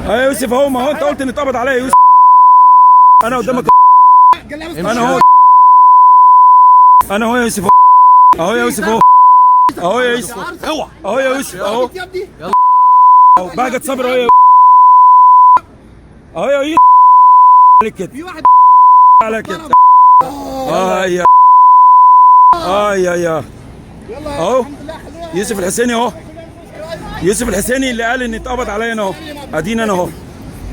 يا يوسف اهو، ما هو انت قلت ان اتقبض عليا يا يوسف. انا قدامك، انا اهو، انا اهو يا يوسف، اهو يا يوسف، اهو اهو يا يوسف، اهو يا يوسف، اهو اهو بهجت صبري، اهو يا يوسف، اهو يا يوسف عليك كده، على كده، يا يا اهو يوسف الحسيني اهو، يوسف الحسيني اللي قال ان اتقبض عليا انا اهو، اديني انا اهو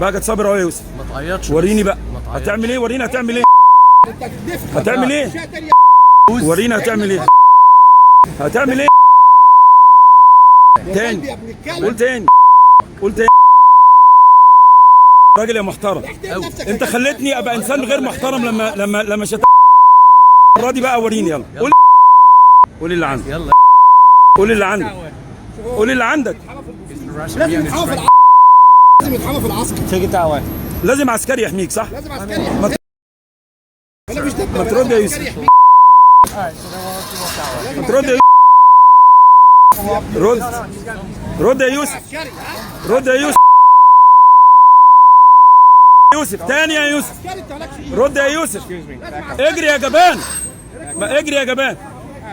بهجت صبري اهو يا يوسف. ما تعيطش، وريني بقى هتعمل ايه، وريني هتعمل ايه، هتعمل ايه، ورينا هتعمل ايه، هتعمل ايه تاني، قول تاني، قول تاني. راجل يا محترم، انت خليتني ابقى انسان غير محترم لما شتمت. المره دي بقى وريني، يلا قول، قول اللي عندك، يلا قول اللي عندك، قول اللي عندك. لازم يتحمى في العسكر، لازم عسكري يحميك، صح؟ لازم عسكري يحميك. ما ترد يا يوسف، ما ترد يا يوسف، رد، رد يا يوسف، رد يا يوسف، يوسف تاني يا يوسف، رد يا يوسف، اجري يا جبان، ما اجري يا جبان،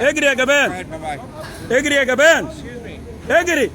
اجري يا جبان، اجري يا جبان، اجري.